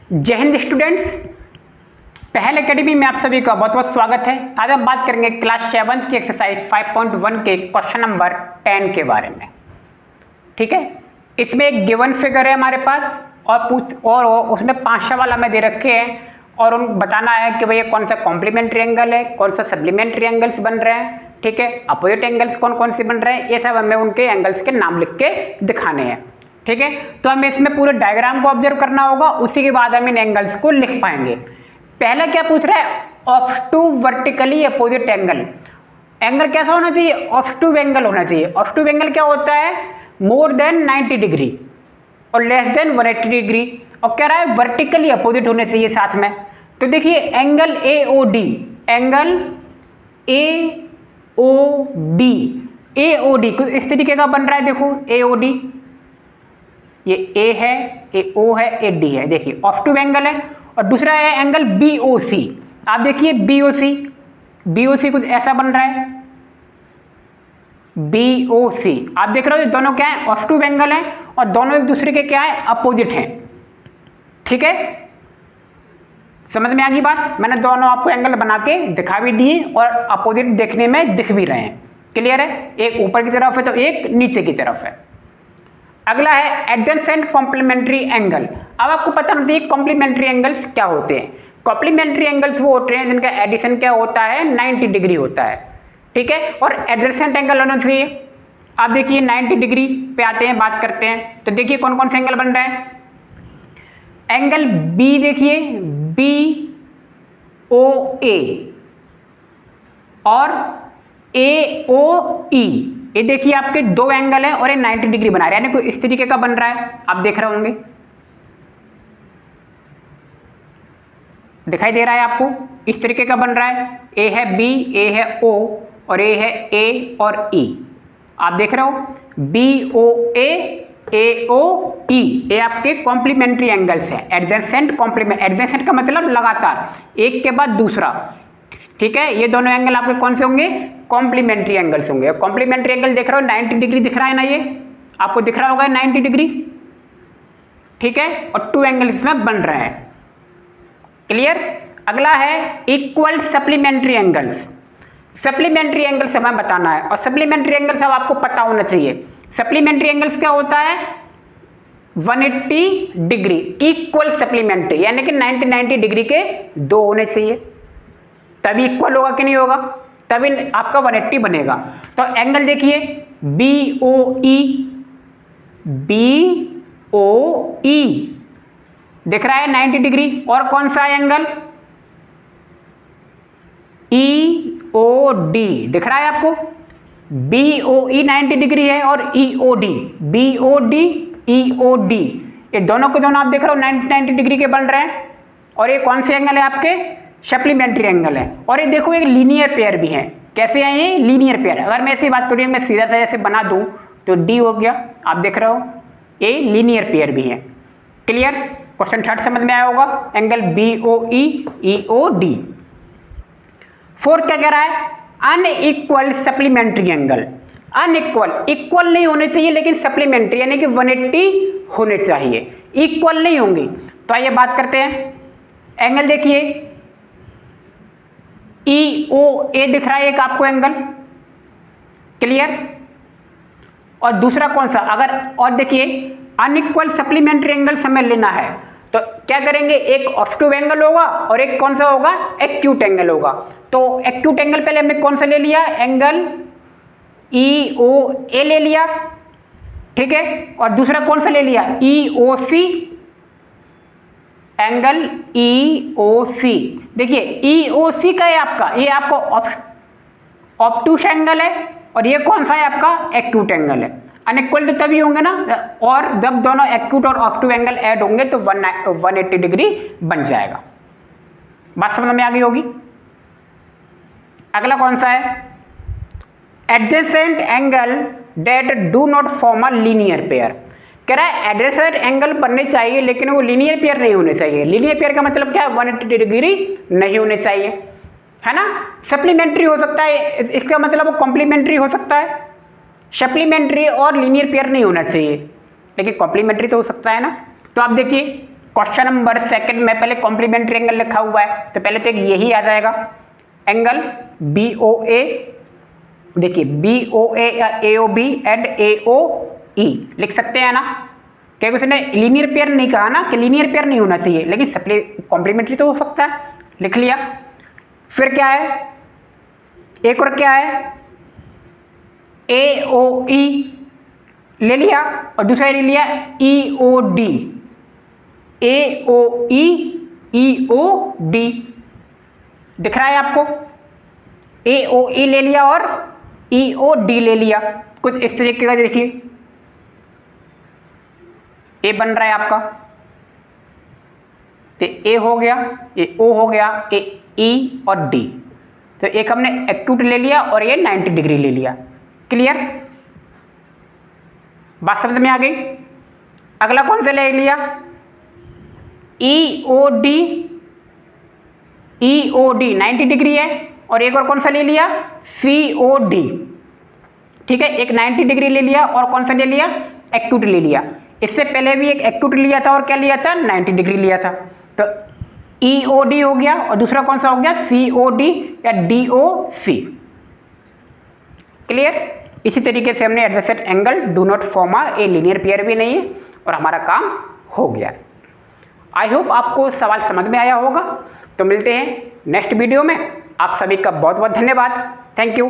जय हिंद स्टूडेंट्स, पहल एकेडमी में आप सभी का बहुत बहुत स्वागत है। आज हम बात करेंगे क्लास 7 की एक्सरसाइज 5.1 के क्वेश्चन नंबर 10 के बारे में। ठीक है, इसमें एक गिवन फिगर है हमारे पास और उसमें 5 सवाल हमें दे रखे हैं और उन बताना है कि भैया कौन सा कॉम्प्लीमेंट्री एंगल है, कौन सा सप्लीमेंट्री एंगल्स बन रहे हैं। ठीक है, अपोजिट एंगल्स कौन कौन से बन रहे हैं, ये सब हमें उनके एंगल्स के नाम लिख के दिखाने हैं। ठीक है, तो हमें इसमें पूरे डायग्राम को ऑब्जर्व करना होगा, उसी के बाद हम इन एंगल्स को लिख पाएंगे। पहला क्या पूछ रहा है, of to vertically opposite angle. Angle कैसा होना चाहिए, ऑफ टू एंगल होना चाहिए। ऑफ टू एंगल क्या होता है, मोर देन 90 डिग्री और लेस देन 180 डिग्री, और कह रहा है वर्टिकली अपोजिट होने चाहिए साथ में। तो देखिए एंगल AOD, एंगल AOD कुछ इस तरीके का बन रहा है। देखो AOD, ये A है, ये O है, ये D है। देखिए ऑफ टू एंगल है। और दूसरा है एंगल BOC। आप देखिए BOC कुछ ऐसा बन रहा है, BOC। आप देख रहे हो ये दोनों क्या है, ऑफ टू एंगल है और दोनों एक दूसरे के क्या है, अपोजिट हैं। ठीक है, समझ में आ गई बात। मैंने दोनों आपको एंगल बना के दिखा भी दिए और अपोजिट देखने में दिख भी रहे हैं। क्लियर है, एक ऊपर की तरफ है तो एक नीचे की तरफ है। अगला है एडजेसेंट कॉम्प्लीमेंट्री एंगल। अब आपको पता होना चाहिए कॉम्प्लीमेंट्री एंगल्स क्या होते हैं। कॉम्प्लीमेंट्री एंगल्स वो होते हैं जिनका एडिशन क्या होता है, 90 डिग्री होता है। ठीक है, और एडजेसेंट एंगल होना चाहिए। आप देखिए 90 डिग्री पे आते हैं, बात करते हैं। तो देखिए कौन कौन से एंगल बन रहे हैं। एंगल B देखिए, BOA और AOE, ये देखिए आपके दो एंगल है और ये 90 डिग्री बना रहे हैं, यानी कोई इस तरीके का बन रहा है। आप देख रहे होंगे, दिखाई दे रहा है आपको, इस तरीके का बन रहा है। A है B, A है O और A है A और E। आप देख रहे हो BOA AOE, ये आपके कॉम्प्लीमेंट्री एंगल्स हैं। एडजेसेंट कॉम्प्लीमेंट, एडजेसेंट का मतलब लगातार, एक के बाद दूसरा। ठीक है, ये दोनों एंगल आपके कौन से होंगे, कॉम्प्लीमेंट्री एंगल्स होंगे। कॉम्प्लीमेंट्री एंगल देख रहे हो 90 डिग्री दिख रहा है ना, ये आपको दिख रहा होगा 90 डिग्री। ठीक है, और टू एंगल इसमें बन रहे हैं। क्लियर। अगला है equal supplementary angles. Supplementary angles हमें बताना है और सप्लीमेंट्री एंगल्स अब आपको पता होना चाहिए। सप्लीमेंट्री एंगल्स क्या होता है, 180 डिग्री इक्वल सप्लीमेंट्री, यानी कि 90 डिग्री के दो होने चाहिए, तभी इक्वल होगा कि नहीं होगा, तभी आपका 180 बनेगा। तो एंगल देखिए BOE दिख रहा है 90 डिग्री। और कौन सा एंगल EOD दिख रहा है आपको, BOE 90 डिग्री है और BOD ये दोनों के दोनों आप देख रहे हो 90 डिग्री के बन रहे हैं। और ये कौन से एंगल है आपके, सप्लीमेंट्री एंगल है। और ये देखो एक लीनियर पेयर भी है। कैसे है ये, लीनियर पेयर। अगर मैं ऐसी बात करूँ, मैं सीधा सा ऐसे बना दूं तो D हो गया। आप देख रहे हो ये लीनियर पेयर भी है। क्लियर, क्वेश्चन 3 समझ में आया होगा, एंगल BOE EOD। फोर्थ क्या कह रहा है, unequal supplementary angle. Unequal, equal नहीं होने चाहिए लेकिन सप्लीमेंट्री यानी कि 180 होने चाहिए, इक्वल नहीं होंगी। तो आइए बात करते हैं। एंगल देखिए EOA दिख रहा है एक आपको एंगल। क्लियर। और दूसरा कौन सा, अगर और देखिए अनइक्वल सप्लीमेंट्री एंगल हमें लेना है तो क्या करेंगे, एक ऑफ टू एंगल होगा और एक कौन सा होगा, एक्यूट एंगल होगा। तो एक्यूट एंगल पहले हमने कौन सा ले लिया, एंगल EOA ले लिया। ठीक है, और दूसरा कौन सा ले लिया, EOC, एंगल EOC। देखिए EOC का है आपका, ये आपको ऑब्टूस एंगल है और ये कौन सा है आपका, एक्यूट एंगल है। अनइक्वल तो तभी होंगे ना, और जब दोनों एक्यूट और ऑब्टू एंगल ऐड होंगे तो 180 डिग्री बन जाएगा। बात समझ में आ गई होगी। अगला कौन सा है, adjacent angle date do not form a linear pair. कह रहा है एडजेसेंट एंगल बनने चाहिए लेकिन वो लीनियर पेयर नहीं होने चाहिए। लीनियर पेयर का मतलब क्या है, 180 डिग्री नहीं होने चाहिए, है ना। सप्लीमेंट्री हो सकता है, इसका मतलब वो कॉम्प्लीमेंट्री हो सकता है। सप्लीमेंट्री और लीनियर पेयर नहीं होना चाहिए, लेकिन कॉम्प्लीमेंट्री तो हो सकता है ना। तो आप देखिए क्वेश्चन नंबर सेकंड में पहले कॉम्प्लीमेंट्री एंगल लिखा हुआ है, तो पहले तो यही आ जाएगा एंगल BOA। देखिए BOA या AOB एंड AOE लिख सकते हैं ना, क्योंकि उसने लीनियर पेयर नहीं कहा ना कि लीनियर पेयर नहीं होना चाहिए, लेकिन कॉम्प्लीमेंट्री तो हो सकता है, लिख लिया। फिर क्या है, एक और क्या है AOE ले लिया और दूसरा ले लिया EOD, AOE EOD दिख रहा है आपको, AOE ले लिया और EOD ले लिया, कुछ इस तरीके का देखिए ए बन रहा है आपका, तो ए हो गया, ये O हो गया, ये E और D, तो एक हमने एक्यूट ले लिया और ये 90 डिग्री ले लिया। क्लियर, बात समझ में आ गई। अगला कौन सा ले लिया, EOD 90 डिग्री है, और एक और कौन सा ले लिया COD, ठीक है, एक 90 डिग्री ले लिया और कौन सा ले लिया एक्यूट ले लिया। इससे पहले भी एक एक्यूट लिया था और क्या लिया था 90 डिग्री लिया था, तो EOD हो गया और दूसरा कौन सा हो गया COD या DOC। क्लियर, इसी तरीके से हमने adjacent angle do not form a linear pair भी नहीं है और हमारा काम हो गया। आई होप आपको सवाल समझ में आया होगा, तो मिलते हैं नेक्स्ट वीडियो में। आप सभी का बहुत बहुत धन्यवाद, थैंक यू।